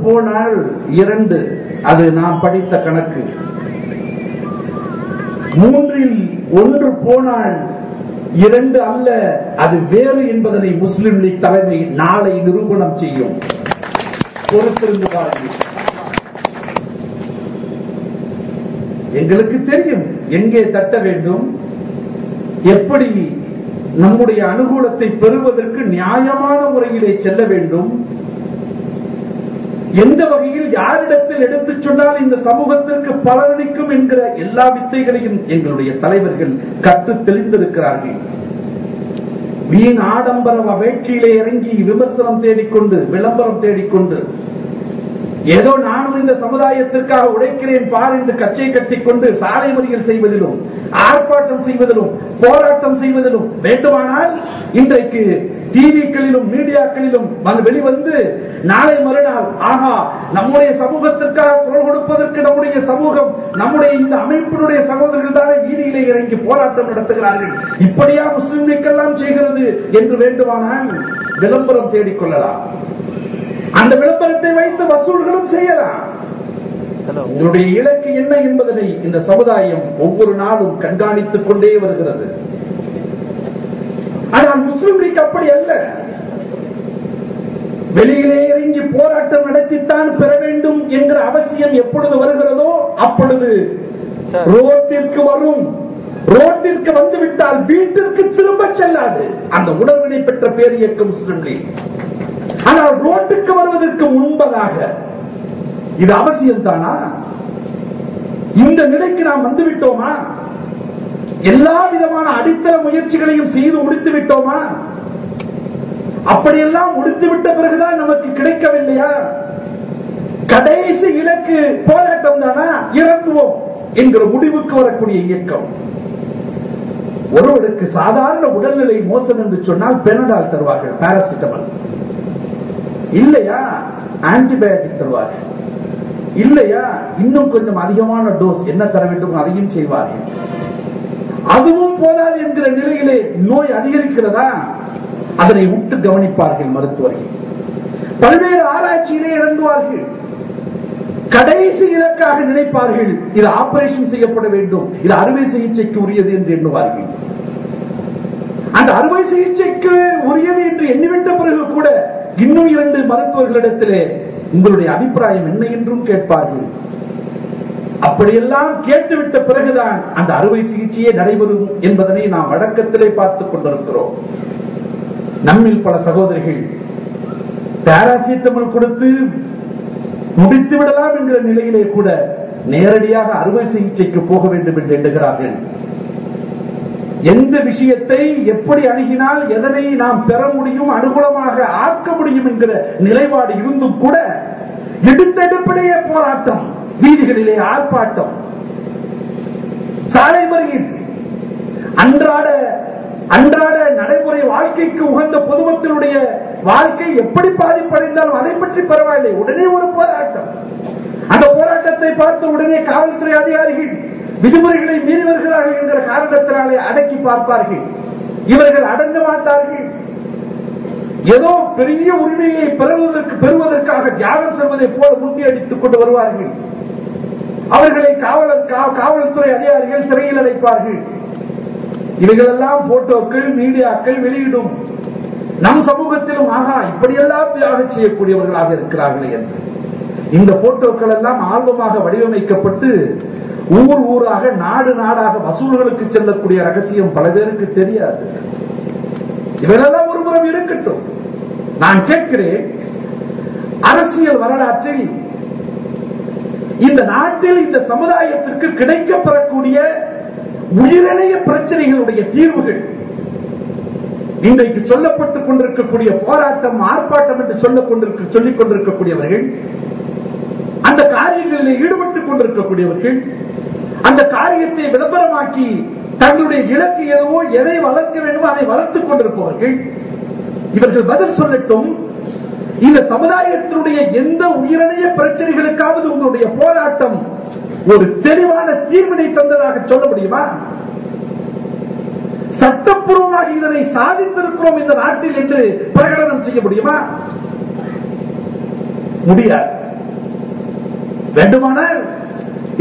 போனால் 2, அது நாம் படித்த கணக்கு. 3இல் 1 போனால் 2 அல்ல, அது வேறு என்பதனை முஸ்லிம் லீக் தலைமை நாளை நிரூபணம் செய்யும். பொறுத்திருந்து பாருங்கள். எங்களுக்கு தெரியும் எங்கே தட்ட வேண்டும், எப்படி நம்முடைய அனுகூலத்தை பெறுவதற்கு நியாயமான முறையிலே செல்ல வேண்டும், எந்த வகையில் யாரிடத்தில் எடுத்துச் சொன்னால் இந்த சமூகத்திற்கு பலனளிக்கும் என்கிற எல்லா வித்தைகளையும் எங்களுடைய தலைவர்கள் கற்று தெளிந்திருக்கிறார்கள். வீண் ஆடம்பர வேட்கையிலே இறங்கி விமர்சனம் தேடிக்கொண்டு, விளம்பரம் தேடிக்கொண்டு, ஏதோ நானும் இந்த சமுதாயத்திற்காக உழைக்கிறேன் பார் என்று கச்சை கட்டிக்கொண்டு சாலை மறியல் செய்வதிலும், ஆர்ப்பாட்டம் செய்வதிலும், போராட்டம் செய்வதிலும் வேண்டுமானால் இன்றைக்கு டிவிக்களிலும் மீடியாக்களிலும் வெளிவந்து நாளை மறுநாள் ஆகா நம்முடைய சமூகத்திற்காக குரல் கொடுப்பதற்கு நம்முடைய சமூகம், நம்முடைய இந்த அமைப்பினுடைய சகோதரர்கள் தானே வீதியிலே இறங்கி போராட்டம் நடத்துகிறார்கள், இப்படியா முஸ்லிம் லீக்கெல்லாம் செய்கிறது என்று வேண்டுமானால் விளம்பரம் தேடிக்கொள்ளலாம். அந்த விளம்பரத்தை வைத்து வசூல்களும் செய்யலாம். உங்களுடைய இலக்கு என்ன என்பதனை இந்த சமுதாயம் ஒவ்வொரு நாளும் கண்காணித்துக் கொண்டே வருகிறது. ஆனால் முஸ்லிம் லீக் அப்படி அல்ல. வெளியிலே இறங்கி போராட்டம் நடத்தித்தான் பெற வேண்டும் என்கிற அவசியம் எப்பொழுது வருகிறதோ அப்பொழுது ரோட்டிற்கு வரும். ரோட்டிற்கு வந்துவிட்டால் வீட்டிற்கு திரும்ப செல்லாது. அந்த உணர்வினை பெற்ற பேர் இயக்கம் முஸ்லிம் லீக். ஆனால் ரோட்டுக்கு வருவதற்கு முன்பதாக இது அவசியம் தானா? இந்த நிலைக்கு நாம் வந்துவிட்டோமா? எல்லா விதமான அடித்தள முயற்சிகளையும் செய்து முடித்து விட்டோமா? அப்படியெல்லாம் முடித்துவிட்ட பிறகுதான் நமக்கு கிடைக்கவில்லையா? கடைசி இலக்கு போராட்டம் தானா? இறங்குவோம் என்கிற முடிவுக்கு வரக்கூடிய இயக்கம். ஒருவருக்கு சாதாரண உடல்நிலை மோசம் என்று சொன்னால் பெனடால் தருவார்கள், பாராசிட்டமல். இல்லையா ஆன்டிபயோட்டிக் தருவார்கள். இல்லையா இன்னும் கொஞ்சம் அதிகமான டோஸ் என்ன தர வேண்டும் அதையும் செய்வார்கள். அதுவும் போதாது என்கிற நிலையிலே நோய் அதிகரிக்கிறதா, அதனை விட்டு கவனிப்பார்கள் மருத்துவர்கள். பல்வேறு ஆராய்ச்சியிலே இறங்குவார்கள். கடைசி இலக்காக நினைப்பார்கள் இது ஆபரேஷன் செய்யப்பட வேண்டும், இது அறுவை சிகிச்சைக்கு உரியது என்று எண்ணுவார்கள். அந்த அறுவை சிகிச்சைக்கு உரியது என்று எண்ணிவிட்ட பிறகு கூட இன்னும் 2 மருத்துவர்களிடத்திலே உங்களுடைய அபிப்பிராயம் என்ன என்றும் கேட்பார்கள். அப்படியெல்லாம் கேட்டுவிட்ட பிறகுதான் அந்த அறுவை சிகிச்சையே நடைபெறும் என்பதனை நாம் வழக்கத்திலே பார்த்துக் கொண்டிருக்கிறோம். நம்மில் பல சகோதரிகள் பாராசிட்டமல் கொடுத்து முடித்து விடலாம் என்கிற நிலையிலே கூட நேரடியாக அறுவை சிகிச்சைக்கு போக வேண்டும் என்று எண்ணுகிறார்கள். எந்த விஷயத்தை எப்படி அணுகினால் எதனை நாம் பெற முடியும், அனுகூலமாக ஆக்க முடியும் என்கிற நிலைப்பாடு இருந்தும் கூட எடுத்தெடுப்பிலேயே போராட்டம், வீதிகளிலே ஆர்ப்பாட்டம், சாலை மறியல், அன்றாட நடைமுறை வாழ்க்கைக்கு உகந்த பொதுமக்களுடைய வாழ்க்கை எப்படி பாதிப்படைந்தாலும் அதை பற்றி பரவாயில்லை, உடனே ஒரு போராட்டம். அந்த போராட்டத்தை பார்த்த உடனே காவல்துறை அதிகாரிகள் விதிமுறைகளை மீறி வருகிறார்கள் என்கிற காரணத்தினாலே அடக்கி பார்ப்பார்கள். இவர்கள் அடங்க மாட்டார்கள். ஏதோ பெரிய உரிமையை பெறுவதற்காக தியாகம் செய்வதை போல முன்னெடுத்துக் கொண்டு வருவார்கள். அவர்களை காவல்துறை அதிகாரிகள் சிறையில் அடைப்பார்கள். இவைகளெல்லாம் போட்டோக்கள் மீடியாக்கள் வெளியிடும். நம் சமூகத்திலும் ஆகா இப்படியெல்லாம் தியாகம் செய்யக்கூடியவர்களாக இருக்கிறார்கள் என்று இந்த போட்டோக்கள் எல்லாம் ஆல்பமாக வடிவமைக்கப்பட்டு ஊர் ஊராக நாடு நாடாக வசூல்களுக்கு செல்லக்கூடிய ரகசியம் பல பேருக்கு தெரியாது. இவரெல்லாம் ஒருபுறம் இருக்கட்டும். நான் கேட்கிறேன், அரசியல் வரலாற்றில் இந்த நாட்டில் இந்த சமுதாயத்திற்கு கிடைக்கப்பெறக்கூடிய உயிரிழைய பிரச்சனைகளுடைய தீர்வுகள், இன்றைக்கு சொல்லப்பட்டுக் கொண்டிருக்கக்கூடிய போராட்டம் ஆர்ப்பாட்டம் என்று சொல்லிக் கொண்டிருக்கக்கூடியவர்கள், அந்த காரியங்களில் ஈடுபட்டுக் கொண்டிருக்கக்கூடியவர்கள், அந்த காரியத்தை விளம்பரமாக்கி தங்களுடைய இலக்கு எதுவோ எதை வளர்க்க வேண்டுமோ அதை வளர்த்துக் கொண்டிருப்பவர்கள், இவர்கள் பதில் சொல்லட்டும். இந்த சமுதாயத்தினுடைய எந்த உயிரிழைய பிரச்சனைகளுக்காவது உங்களுடைய போராட்டம் ஒரு தெளிவான தீர்வினை தந்ததாக சொல்ல முடியுமா? சட்டப்பூர்வமாக இதனை சாதித்திருக்கிறோம் இந்த நாட்டில் என்று பிரகடனம் செய்ய முடியுமா? முடியாது. வேண்டுமானால்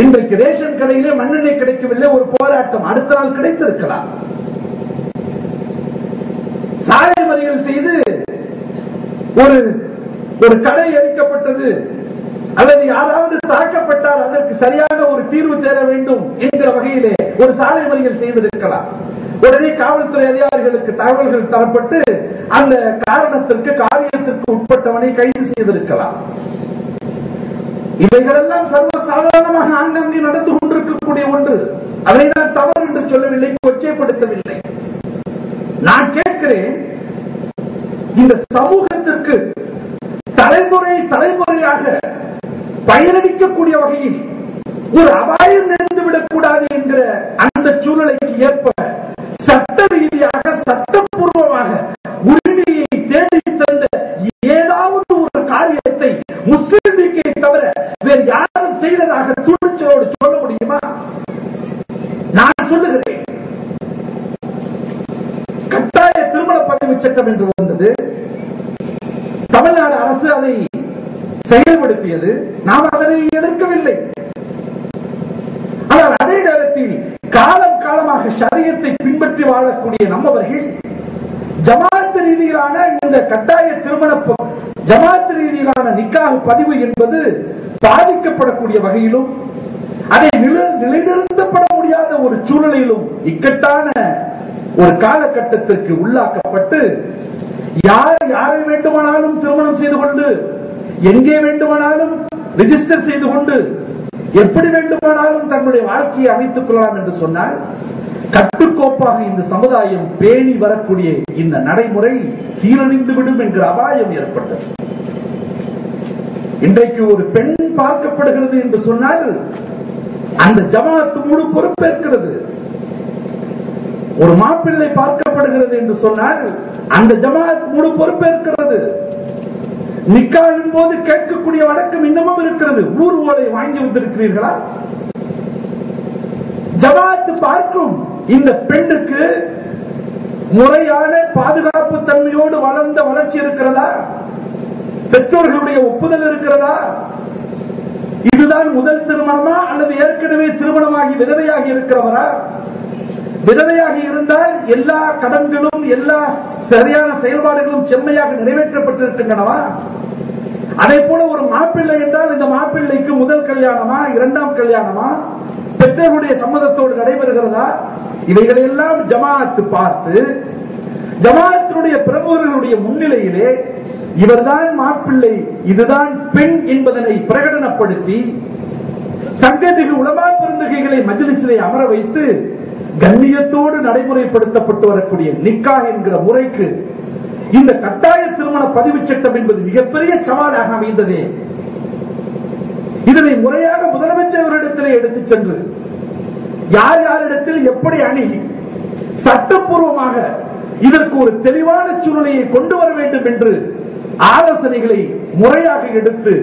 இன்றைக்கு ரேஷன் கடையிலே மண்ணெண்ணெய் கிடைக்கவில்லை, ஒரு போராட்டம், அடுத்த நாள் கிடைத்திருக்கலாம். சாலை மறியல் செய்து ஒரு கடை எரிக்கப்பட்டது அல்லது யாராவது தாக்கப்பட்டால் அதற்கு சரியான ஒரு தீர்வு தேட வேண்டும் என்கிற வகையிலே ஒரு சாலை மறியல் செய்திருக்கலாம். உடனே காவல்துறை அதிகாரிகளுக்கு தகவல்கள் தரப்பட்டு அந்த காரணத்திற்கு காரியத்திற்கு உட்பட்டவனை கைது செய்திருக்கலாம். இவைகளெல்லாம் சர்வசாதாரணமாக ஆங்காங்கே நடந்து கொண்டிருக்கக்கூடிய ஒன்று. அதை நான் தவறு என்று சொல்லவில்லை, கொச்சைப்படுத்தவில்லை. நான் கேட்கிறேன், இந்த சமூகத்திற்கு தலைமுறையாக பயனளிக்கக்கூடிய வகையில் ஒரு அபாயம் நேர்ந்துவிடக் கூடாது என்கிற அந்த சூழ்நிலைக்கு ஏற்ப சட்ட ரீதியாக சட்டப்பூர்வமாக உரிமையை தேடி தந்த ஏதாவது ஒரு காரியத்தை முஸ்லிம் லீக்கை தவிர வேறு யாரும் செய்ததாக துணிச்சலோடு சொல்ல முடியுமா? நான் சொல்லுகிறேன், கட்டாய திருமண பதிவு சட்டம் என்று வந்தது. தமிழ்நாடு அரசு அதை செயல்படுத்தியது. நாம் அதனை எதிர்க்கவில்லை. ஆனால் அதே நேரத்தில் காலம் காலமாக ஷரியத்தை பின்பற்றி வாழக்கூடிய நம்மவர்கள் ஜமாத் ரீதியிலான இந்த கட்டாய திருமண ஜமாத் ரீதியிலான நிக்காஹ் பதிவு என்பது பாதிக்கப்படக்கூடிய வகையிலும் அதை நிலைநிறுத்தப்பட முடியாத ஒரு சூழ்நிலையிலும் இக்கட்டான ஒரு காலகட்டத்திற்கு உள்ளாக்கப்பட்டு யாரை வேண்டுமானாலும் திருமணம் செய்து கொண்டு எங்கே வேண்டுமானாலும் ரிஜிஸ்டர் செய்து கொண்டு எப்படி வேண்டுமானாலும் தன்னுடைய வாழ்க்கையை அமைத்துக் கொள்ளலாம் என்று சொன்னால் கட்டுக்கோப்பாக இந்த சமுதாயம் பேணி வரக்கூடிய இந்த நடைமுறை சீரழிந்து விடும் என்கிற அபாயம் ஏற்பட்டது. இன்றைக்கு ஒரு பெண் பார்க்கப்படுகிறது என்று சொன்னால் அந்த ஜமாத் முழு பொறுப்பேற்கிறது. ஒரு மாப்பிள்ளை பார்க்கப்படுகிறது என்று சொன்னால் அந்த ஜமாத் முழு பொறுப்பேற்கிறது. நிக்காவின் போது கேட்கக்கூடிய வழக்கம் இன்னமும் இருக்கிறது. ஊர் ஓலை வாங்கி வந்திருக்கிறீர்களா? ஜமாத் பார்க்கும் இந்த பெண்ணுக்கு முறையான பாதுகாப்பு தன்மையோடு வளர்ந்த வளர்ச்சி இருக்கிறதா? பெற்றோர்களுடைய ஒப்புதல் இருக்கிறதா? இதுதான் முதல் திருமணமா அல்லது ஏற்கனவே திருமணமாகி விதவையாகி இருக்கிறவரா? விதவையாக இருந்தால் எல்லா கடன்களும் எல்லா சரியான செயல்பாடுகளும் செம்மையாக நிறைவேற்றப்பட்டிருக்கின்றனவா? அதே போல ஒரு மாப்பிள்ளை என்றால் இந்த மாப்பிள்ளைக்கு முதல் கல்யாணமா இரண்டாம் கல்யாணமா பெற்றோருடைய சம்மதத்தோடு நடைபெறுகிறதா? இவைகளெல்லாம் ஜமாத் பார்த்து ஜமாத்தினுடைய பிரமுகர்களுடைய முன்னிலையிலே இவர்தான் மாப்பிள்ளை இதுதான் பெண் என்பதனை பிரகடனப்படுத்தி சங்கத்தின் உலமா பெருந்தகைகளை மஜ்லிஸிலே அமர வைத்து கண்ணியத்தோடு நடைமுறைப்படுத்தப்பட்டு வரக்கூடிய நிக்காஹ் என்கிற முறைக்கு இந்த கட்டாய திருமண பதிவு சட்டம் என்பது மிகப்பெரிய சவாலாக அமைந்ததே. இதனை முறையாக முதலமைச்சரிடத்திலே எடுத்துச் சென்று யார் யாரிடத்தில் எப்படி அணுகி சட்டப்பூர்வமாக இதற்கு ஒரு தெளிவான சூழ்நிலையை கொண்டு வர வேண்டும் என்று ஆலோசனைகளை முறையாக எடுத்து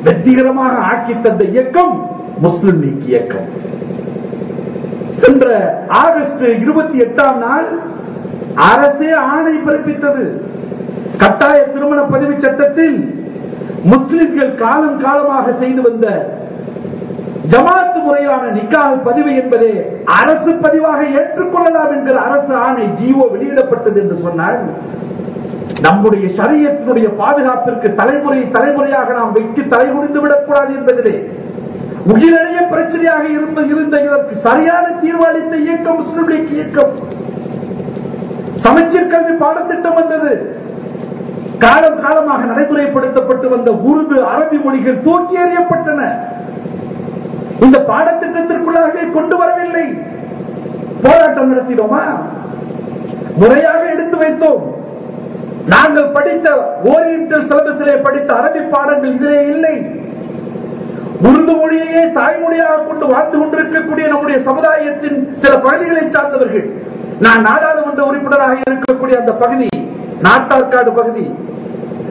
வெற்றிகரமாக ஆக்கி தந்த இயக்கம் முஸ்லிம் லீக் இயக்கம். சென்ற ஆகஸ்ட் 28ஆம் நாள் அரசே ஆணை பிறப்பித்தது. கட்டாய திருமண பதிவு சட்டத்தில் முஸ்லிம்கள் காலம் காலமாக செய்து வந்த ஜமாத் முறையான நிக்காஹ் பதிவு என்பதே அரசு பதிவாக ஏற்றுக்கொள்ளலாம் என்கிற அரசு ஆணை ஜிஓ வெளியிடப்பட்டது என்று சொன்னால் நம்முடைய ஷரியத்தினுடைய பாதுகாப்பிற்கு தலைமுறையாக நாம் வெற்றி தலைகுனிந்து விடக்கூடாது என்பதிலே உயிரிழைய பிரச்சனையாக இருந்த இதற்கு சரியான தீர்வளித்த இயக்கம் முஸ்லிம் லீக் இயக்கம். சமச்சீர் கல்வி பாடத்திட்டம் வந்தது. காலம் காலமாக நடைமுறைப்படுத்தப்பட்டு வந்த உருது அரபி மொழிகள் தூக்கி எறியப்பட்டன. இந்த பாடத்திட்டத்திற்குள்ளாகவே கொண்டு வரவில்லை. போராட்டம் நடத்தினோமா? முறையாக எடுத்து வைத்தோம். நாங்கள் படித்த ஓரியண்டல் சிலபஸிலே படித்த அரபி பாடங்கள் இதிலே இல்லை. உருது மொழியையே தாய்மொழியாக கொண்டு வாழ்ந்து கொண்டிருக்கக்கூடிய நம்முடைய சமுதாயத்தின் சில பகுதிகளை சார்ந்தவர்கள், நான் நாடாளுமன்ற உறுப்பினராக இருக்கக்கூடிய அந்த பகுதி, நாட்டார்காடு பகுதி,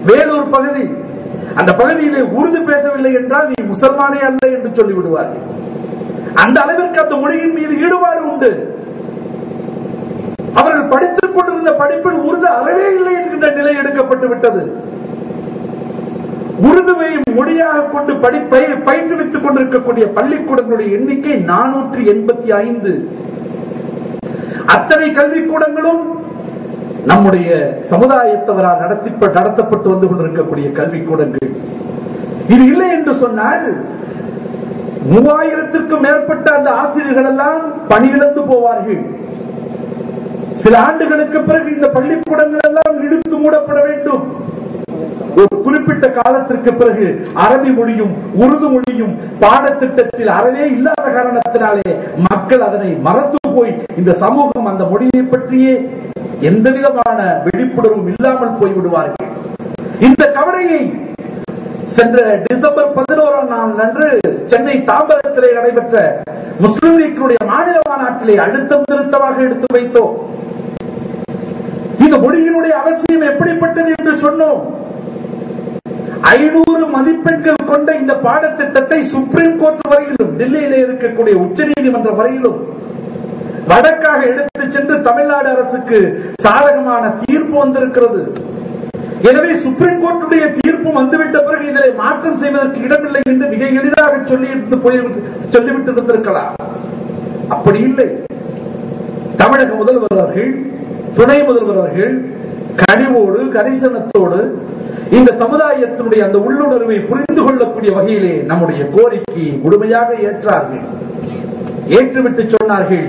வேலூர் பகுதி, அந்த பகுதியிலே உருது பேசவில்லை என்றால் நீ முசல்மானே அல்ல என்று சொல்லிவிடுவார்கள். அந்த அளவிற்கு அந்த மொழியின் மீது ஈடுபாடு உண்டு. அவர்கள் படித்துக் கொண்டிருந்த படிப்பில் உருது அறவே இல்லை என்கின்ற நிலை எடுக்கப்பட்டு விட்டது. உருதுவை மொழியாக கொண்டு பயிற்றுவித்துக் கொண்டிருக்கக்கூடிய பள்ளிக்கூடங்களுடைய எண்ணிக்கை 485. அத்தனை கல்விக்கூடங்களும் நம்முடைய சமுதாயத்தவரால் நடத்தப்பட்டு வந்து கொண்டிருக்கக்கூடிய கல்விக்கூடங்கள். இது இல்லை என்று சொன்னால் 3000க்கும் மேற்பட்ட அந்த ஆசிரியர்கள் எல்லாம் பணியிழந்து போவார்கள். சில ஆண்டுகளுக்கு பிறகு இந்த பள்ளிக்கூடங்கள் எல்லாம் இழுத்து மூடப்பட வேண்டும். ஒரு குறிப்பிட்ட காலத்திற்கு பிறகு அரபி மொழியும் உருது மொழியும் பாடத்திட்டத்தில் அறவே இல்லாத காரணத்தினாலே மக்கள் அதனை மறந்து போய் இந்த சமூகம் அந்த மொழியை பற்றியே எந்த விதமான விழிப்புணர்வும் இல்லாமல் போய்விடுவார்கள். இந்த கவலையை சென்ற டிசம்பர் 11ஆம் நாள் அன்று சென்னை தாம்பரத்திலே நடைபெற்ற முஸ்லிம் லீக்கினுடைய மாநில மாநாட்டிலே அழுத்தம் திருத்தமாக எடுத்து வைத்தோம். இந்த மொழியினுடைய அவசியம் எப்படிப்பட்டது என்று சொன்னோம். 500 மதிப்பெண்கள் கொண்ட இந்த பாடத்திட்டத்தை சுப்ரீம் கோர்ட் வரையிலும், டெல்லியிலே இருக்கக்கூடிய உச்ச நீதிமன்றம் வரையிலும் வடக்காக எடுத்து சென்று தமிழ்நாடு அரசுக்கு சாதகமான தீர்ப்பு வந்திருக்கிறது. எனவே சுப்ரீம் கோர்ட்டுடைய தீர்ப்பு வந்துவிட்ட பிறகு இதிலே மாற்றம் செய்வதற்கு இடமில்லை என்று மிக எளிதாக சொல்லிவிட்டு இருந்திருக்கலாம். அப்படி இல்லை. தமிழக முதல்வர் அவர்கள், துணை முதல்வர் அவர்கள் கனிவோடு கரிசனத்தோடு இந்த சமுதாயத்தினுடைய அந்த உள்ளுணர்வை புரிந்து கொள்ளக்கூடிய வகையிலே நம்முடைய கோரிக்கையை முழுமையாக ஏற்றார்கள். ஏற்றுவிட்டு சொன்னார்கள்,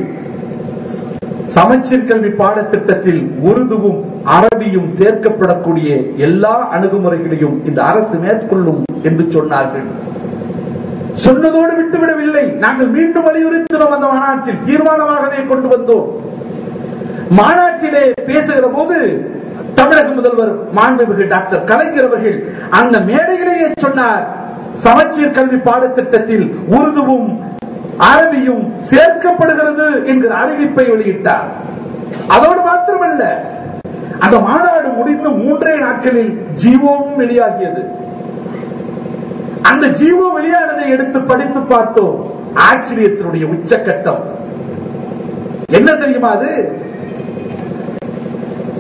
சமச்சீர் கல்வி பாடத்திட்டத்தில் உருதுவும் அரபியும் சேர்க்கப்படக்கூடிய எல்லா அணுகுமுறைகளையும் இந்த அரசு மேற்கொள்ளும் என்று சொன்னார்கள். சொன்னதோடு விட்டுவிடவில்லை. நாங்கள் மீண்டும் வலியுறுத்தினோம். அந்த மாநாட்டில் தீர்மானமாகவே கொண்டு வந்தோம். மாநாட்டிலே பேசுகிற போது தமிழக முதல்வர் மாண்புமிகு டாக்டர் கலைஞர் அவர்கள் அந்த மேடையிலேயே சொன்னார், சமச்சீர் கல்வி பாடத்திட்டத்தில் உருதுவும் அரபியும் சேர்க்கப்படுகிறது என்கிற அறிவிப்பை வெளியிட்டார். அதோடு மாத்திரமல்ல, அந்த மாநாடு முடிந்து 3 நாட்களில் ஜீவோவும் வெளியாகியது. அந்த ஜீவோ வெளியானதை எடுத்து படித்து பார்த்தோம். ஆச்சரியத்தினுடைய உச்சக்கட்டம் என்ன தெரியுமா? அது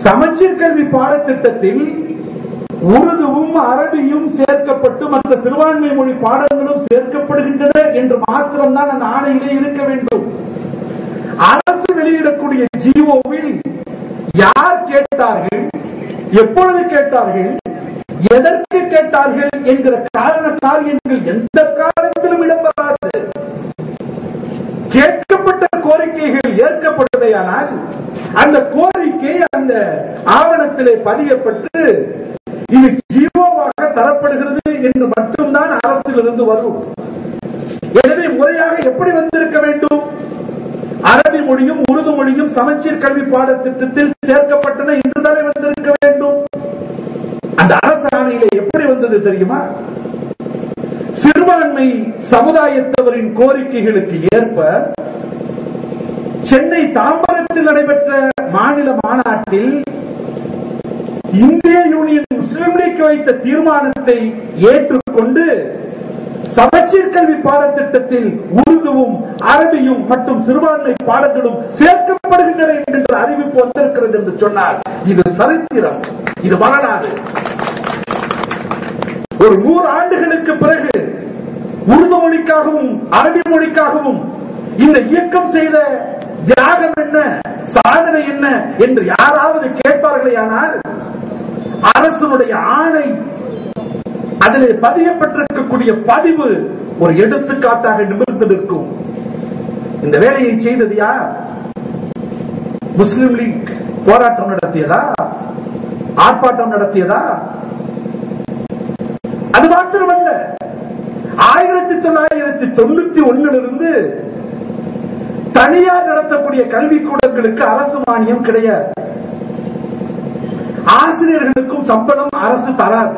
சமச்சீர் கல்வி பாடத்திட்டத்தில் உருதுவும் அரபியும் சேர்க்கப்பட்டு மற்ற சிறுபான்மை மொழி பாடங்களும் சேர்க்கப்படுகின்றன என்று மாத்திரம்தான் அந்த ஆணையிலே இருக்க வேண்டும். அரசு வெளியிடக்கூடிய ஜிஓவில் யார் கேட்டார்கள், எப்பொழுது கேட்டார்கள், எதற்கு கேட்டார்கள் என்கிற காரண காரியங்கள் எந்த காலத்திலும் இடம்பெறாது. கேட்கப்பட்ட கோரிக்கைகள் ஏற்கப்படுவதையானால் அந்த கோரிக்கை அந்த ஆவணத்திலே பதியப்பட்டு இது ஜீவோவாக தரப்படுகிறது என்று மட்டும்தான் அரசிலிருந்து வரும். எனவே முறையாக எப்படி வந்திருக்க வேண்டும்? அரபி மொழியும் உருது மொழியும் சமச்சீர் கல்வி பாடத்திட்டத்தில் சேர்க்கப்பட்டன என்றுதானே வந்திருக்க வேண்டும். அந்த அரசு ஆணையிலே எப்படி வந்தது தெரியுமா? சிறுபான்மை சமுதாயத்தவரின் கோரிக்கைகளுக்கு ஏற்ப சென்னை தாம்பரத்தில் நடைபெற்ற மாநில மாநாட்டில் இந்திய யூனியன் முஸ்லிம் லீக் வைத்த தீர்மானத்தை ஏற்றுக்கொண்டு சமச்சீர் கல்வி பாடத்திட்டத்தில் உருதுவும் அரபியும் மற்றும் சிறுபான்மை பாடங்களும் சேர்க்கப்படுகின்றன என்ற அறிவிப்பு வந்திருக்கிறது என்று சொன்னால் இது சரித்திரம், இது வரலாறு. ஒரு 100 ஆண்டுகளுக்கு பிறகு உருது மொழிக்காகவும் அரபி மொழிக்காகவும் இந்த இயக்கம் செய்த தியாகம் என்ன, சாதனை என்ன என்று யாராவது கேட்பார்களேயானால் அரசனுடைய ஆணை, அதிலே பதியப்பட்டிருக்கக்கூடிய பதிவு ஒரு எடுத்துக்காட்டாக நிமிர்ந்து நிற்கும். இந்த வேலையை செய்தது யார்? முஸ்லிம் லீக் போராட்டம் நடத்தியதா? ஆர்ப்பாட்டம் நடத்தியதா? அது மாத்திரமல்ல, 1991 தனியார் நடத்தக்கூடிய கல்விக்கூடங்களுக்கு அரசு மானியம் கிடையாது. ஆசிரியர்களுக்கும் சம்பளம் அரசு தராது.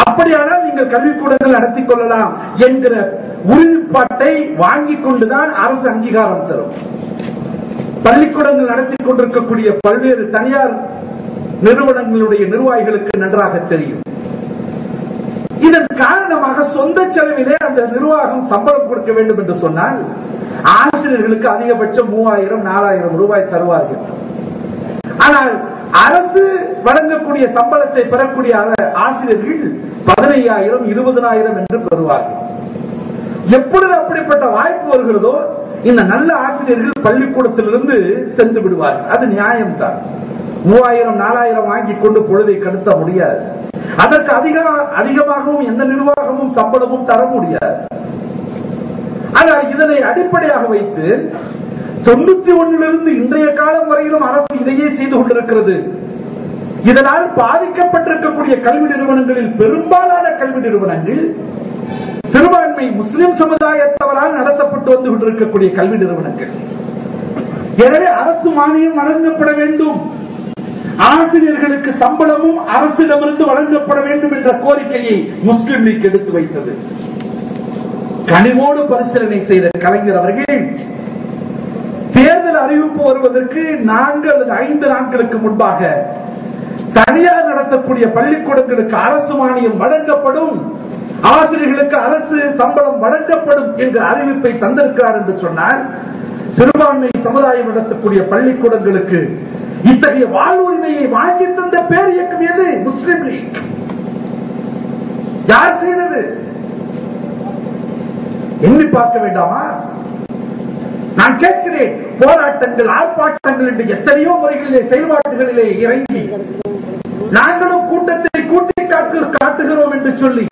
அப்படியானால் நீங்கள் கல்விக்கூடங்கள் நடத்திக் கொள்ளலாம் என்கிற உறுதிப்பாட்டை வாங்கிக் கொண்டுதான் அரசு அங்கீகாரம் தரும். பள்ளிக்கூடங்கள் நடத்திக் கொண்டிருக்கக்கூடிய பல்வேறு தனியார் நிறுவனங்களுடைய நிர்வாகிகளுக்கு நன்றாக தெரியும். இதன் காரணமாக சொந்த செலவிலே அந்த நிர்வாகம் சம்பளம் கொடுக்க வேண்டும் என்று சொன்னால் ஆசிரியர்களுக்கு அதிகபட்சம் 3000, 4000 ரூபாய் தருவார்கள். ஆனால் அரசு வழங்கக்கூடிய சம்பளத்தை பெறக்கூடிய ஆசிரியர்கள் 15,000 20,000 என்று பெறுவார்கள். எப்பொழுது அப்படிப்பட்ட வாய்ப்பு வருகிறதோ இந்த நல்ல ஆசிரியர்கள் பள்ளிக்கூடத்திலிருந்து சென்று விடுவார்கள். அது நியாயம்தான். 3,000 4,000 வாங்கி கொண்டு பொழுதை கடத்த முடியாது. அதற்கு அதிகமாகவும் எந்த நிர்வாகமும் சம்பளமும் தர முடியாது. ஆனால் இதனை அடிப்படையாக வைத்து 91 இன்றைய காலம் வரையிலும் அரசு இதையே செய்து கொண்டிருக்கிறது. இதனால் பாதிக்கப்பட்டிருக்கக்கூடிய கல்வி நிறுவனங்களில் பெரும்பாலான கல்வி நிறுவனங்கள் சிறுபான்மை முஸ்லிம் சமுதாயத்தவரால் நடத்தப்பட்டு வந்து கொண்டிருக்கக்கூடிய கல்வி நிறுவனங்கள். எனவே அரசு மானியம் வழங்கப்பட வேண்டும், ஆசிரியர்களுக்கு சம்பளமும் அரசிடமிருந்து வழங்கப்பட வேண்டும் என்ற கோரிக்கையை முஸ்லிம் லீக் எடுத்து வைத்தது. கனிவோடு பரிசீலனை செய்த கலைஞர் அவர்கள் தேர்தல் அறிவிப்பு வருவதற்கு 4 அல்லது 5 நாட்களுக்கு முன்பாக தனியார் நடத்தக்கூடிய பள்ளிக்கூடங்களுக்கு அரசு மானியம் வழங்கப்படும், ஆசிரியர்களுக்கு அரசு சம்பளம் வழங்கப்படும் என்ற அறிவிப்பை தந்திருக்கிறார் என்று சொன்னால், சிறுபான்மை சமுதாயம் நடத்தக்கூடிய பள்ளிக்கூடங்களுக்கு இத்தகைய வாழ்வுரிமையை வாங்கி தந்த பேர் இயக்கம் எது? முஸ்லிம் லீக். யார் செய்தது? எண்ணி பார்க்க வேண்டாமா? நான் கேட்கிறேன், போராட்டங்கள் ஆர்ப்பாட்டங்கள் என்று எத்தனையோ முறைகளிலே செயல்பாடுகளிலே இறங்கி நாங்களும் கூட்டத்தை கூட்டி காட்டுகிறோம் என்று சொல்லி